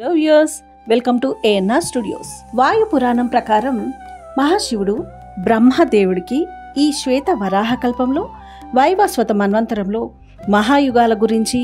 Hello viewers, welcome to ANR studios. వాయు పురాణం ప్రకారం మహాశివుడు బ్రహ్మదేవుడికి ఈ శ్వేత వరాహ కల్పంలో వైవస్వత మన్వంతరంలో మహాయుగాల గురించి,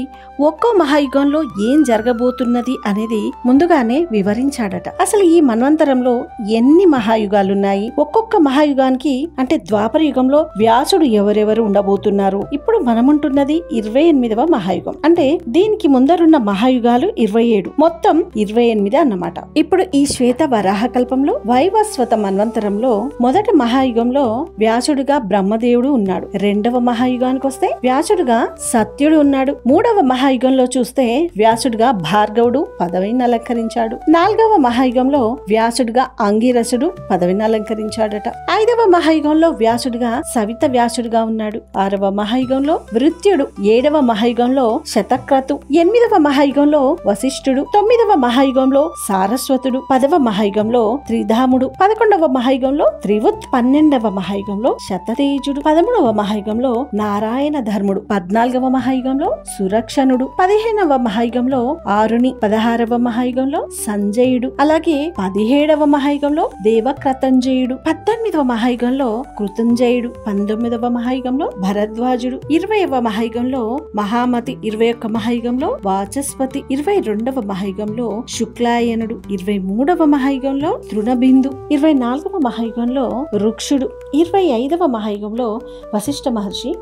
ఒక్కో మహాయుగంలో ఏం జరగబోతున్నది అనేది ముందుగానే వివరించాడట. అసలు ఈ మన్వంతరంలో ఎన్ని మహాయుగాలున్నాయి, ఒక్కొక్క మహాయుగానికి అంటే ద్వాపర యుగంలో వ్యాసుడు ఎవరెవరు ఉండబోతున్నారు, ఇప్పుడు మనముంటున్నది 28వ మహాయుగం. అంటే దీనికి ముందరున్న మహాయుగాలు 27, మొత్తం 28 అన్నమాట. ఇప్పుడు ఈ శ్వేత వరాహ కల్పంలో వైవస్వత మన్వంతరంలో మొదటి మహాయుగంలో వ్యాసుడుగా బ్రహ్మదేవుడు ఉన్నాడు. రెండవ మహాయుగానికి వస్తే వ్యాసుడుగా సత్యుడు ఉన్నాడు. మూడవ మహాయుగంలో చూస్తే వ్యాసుడుగా భార్గవుడు పదవిని అలంకరించాడు. నాలుగవ మహాయుగంలో వ్యాసుడుగా అంగిరసుడు పదవిని అలంకరించాడట. ఐదవ మహాయుగంలో వ్యాసుడుగా సవిత వ్యాసుడుగా ఉన్నాడు. ఆరవ మహాయుగంలో వృత్యుడు, ఏడవ మహాయుగంలో శతక్రతు, ఎనిమిదవ మహాయుగంలో వశిష్ఠుడు, తొమ్మిదవ మహాయుగంలో సారస్వతుడు, 10వ మహాయుగంలో త్రిధాముడు, 11వ మహాయుగంలో త్రివుత్, 12వ మహాయుగంలో శతతేజుడు, 13వ మహాయుగంలో నారాయణ ధర్ముడు, 14వ మహాయుగంలో సురక్షణుడు, 15వ మహాయుగంలో ఆరుని, 16వ మహాయుగంలో సంజయుడు, అలాగే 17వ మహాయుగంలో దేవక్రతంజయుడు, 18వ మహాయుగంలో కృతంజయుడు, 19వ మహాయుగంలో భరద్వాజుడు, 20వ మహాయుగంలో మహామతి, 21వ మహాయుగంలో వాచస్పతి, 22వ మహాయుగంలో శుక్లాయనుడు, 23వ మహాయుగంలో తృణబిందు, 24వ మహాయుగంలో రుక్షుడు, 25వ మహాయుగంలో వశిష్ఠ మహర్షి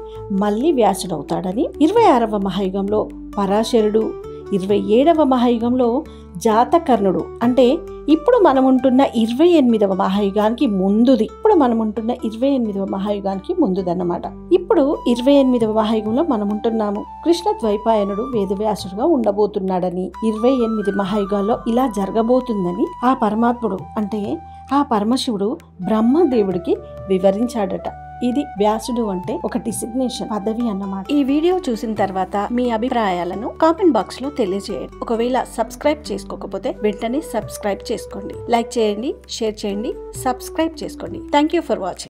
మళ్ళీ వ్యాసుడవుతాడని, 26వ మహాయుగంలో పరాశరుడు, 27వ మహాయుగంలో జాతకర్ణుడు. అంటే ఇప్పుడు మనముంటున్న 28వ మహాయుగానికి ముందుది. ఇప్పుడు మనముంటున్న 28వ మహాయుగానికి ముందుదన్నమాట. ఇప్పుడు 28వ మహాయుగంలో మనముంటున్నాము. కృష్ణ ద్వైపాయనుడు వేదవ్యాసుడుగా ఉండబోతున్నాడని, 28 మహాయుగాల్లో ఇలా జరగబోతుందని ఆ పరమాత్ముడు అంటే ఆ పరమశివుడు బ్రహ్మదేవుడికి వివరించాడట. ఇది వ్యాసుడు అంటే ఒక డిసిగ్నేషన్, పదవి అన్నమాట. ఈ వీడియో చూసిన తర్వాత మీ అభిప్రాయాలను కామెంట్ బాక్స్ లో తెలియజేయండి. ఒకవేళ సబ్స్క్రైబ్ చేసుకోకపోతే వెంటనే సబ్స్క్రైబ్ చేసుకోండి. లైక్ చేయండి, షేర్ చేయండి, సబ్స్క్రైబ్ చేసుకోండి. Thank you for watching.